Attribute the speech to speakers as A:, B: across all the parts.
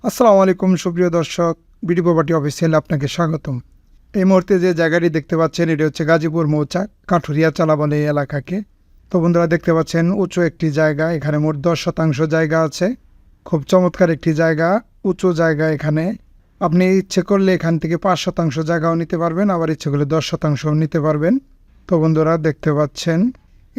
A: আসসালামু আলাইকুম সুপ্রিয় দর্শক, বিডি প্রপার্টি অফিসিয়ালে আপনাকে স্বাগতম। এই মুহূর্তে যে জায়গাটি দেখতে পাচ্ছেন এটি হচ্ছে গাজীপুর মৌচাক কাঠুরিয়া চালা বলে এই এলাকাকে। তো বন্ধুরা দেখতে পাচ্ছেন উঁচু একটি জায়গা, এখানে মোট 10% জায়গা আছে। খুব চমৎকার একটি জায়গা, উঁচু জায়গা। এখানে আপনি ইচ্ছে করলে এখান থেকে 5% জায়গাও নিতে পারবেন, আবার ইচ্ছে করলে 10%ও নিতে পারবেন। তো বন্ধুরা দেখতে পাচ্ছেন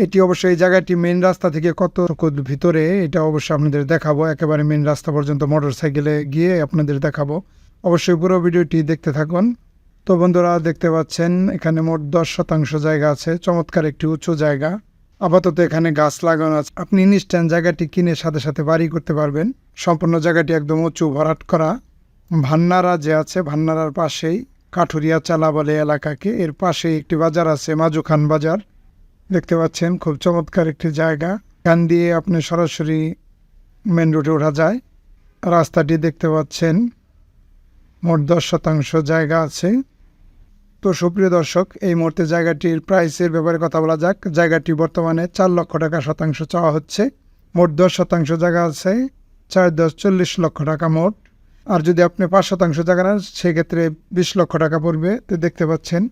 A: এটি অবশ্যই এই জায়গাটি মেন রাস্তা থেকে কতটুকু ভিতরে এটা অবশ্যই আপনাদের দেখাবো। একেবারে মেন রাস্তা পর্যন্ত মোটর সাইকেলে গিয়ে আপনাদের দেখাবো। অবশ্যই পুরো ভিডিওটি দেখতে থাকুন। তো বন্ধুরা দেখতে পাচ্ছেন এখানে মোট 10% জায়গা আছে, চমৎকার একটি উঁচু জায়গা। আপাতত এখানে গাছ লাগানো আছে, আপনি ইনস্ট্যান্ট জায়গাটি কিনে সাথে সাথে বাড়ি করতে পারবেন। সম্পূর্ণ জায়গাটি একদম উঁচু ভরাট করা। ভান্নারা যে আছে, ভান্নারার পাশেই কাঠুরিয়া চালা বলে এলাকাকে, এর পাশেই একটি বাজার আছে মাজুখান বাজার। দেখতে পাচ্ছেন খুব চমৎকার একটি জায়গা, এখান দিয়ে আপনি সরাসরি মেন রোডে ওঠা যায়। রাস্তাটি দেখতে পাচ্ছেন মোট 10% জায়গা আছে। তো সুপ্রিয় দর্শক, এই মুহূর্তে জায়গাটির প্রাইসের ব্যাপারে কথা বলা যাক। জায়গাটি বর্তমানে 4 লক্ষ টাকা শতাংশ চাওয়া হচ্ছে। মোট 10% জায়গা আছে, 40 লক্ষ টাকা মোট। আর যদি আপনি 5% জায়গা নেন সেক্ষেত্রে 20 লক্ষ টাকা পড়বে। তো দেখতে পাচ্ছেন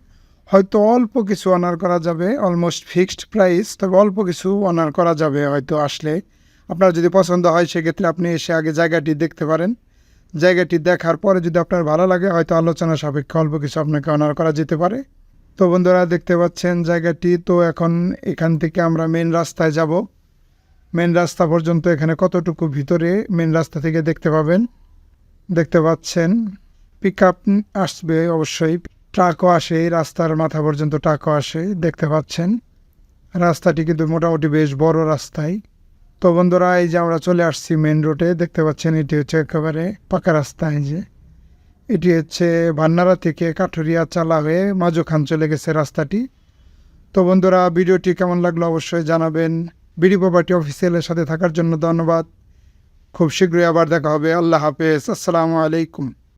A: হয়তো অল্প কিছু অনার করা যাবে, অলমোস্ট ফিক্সড প্রাইস, তবে অল্প কিছু অনার করা যাবে হয়তো আসলে। আপনার যদি পছন্দ হয় সেক্ষেত্রে আপনি এসে আগে জায়গাটি দেখতে পারেন। জায়গাটি দেখার পরে যদি আপনার ভালো লাগে হয়তো আলোচনা সাপেক্ষে অল্প কিছু আপনাকে অনার করা যেতে পারে। তো বন্ধুরা দেখতে পাচ্ছেন জায়গাটি। তো এখন এখান থেকে আমরা মেন রাস্তায় যাব। মেন রাস্তা পর্যন্ত এখানে কতটুকু ভিতরে মেন রাস্তা থেকে দেখতে পাবেন। দেখতে পাচ্ছেন পিক আপ আসবে, অবশ্যই ট্রাকও আসে, রাস্তার মাথা পর্যন্ত ট্রাকও আসে। দেখতে পাচ্ছেন রাস্তাটি কিন্তু মোটামুটি বেশ বড় রাস্তায়। তো বন্ধুরা এই যে আমরা চলে আসছি মেন রোডে। দেখতে পাচ্ছেন এটি হচ্ছে একেবারে পাকা রাস্তায়, যে এটি হচ্ছে ভান্নারা থেকে কাঠুরিয়া চালা হয়ে মাজুখান চলে গেছে রাস্তাটি। তো বন্ধুরা ভিডিওটি কেমন লাগলো অবশ্যই জানাবেন। বিডি প্রপার্টি অফিসিয়ালের সাথে থাকার জন্য ধন্যবাদ। খুব শীঘ্রই আবার দেখা হবে। আল্লাহ হাফেজ, আসসালামু আলাইকুম।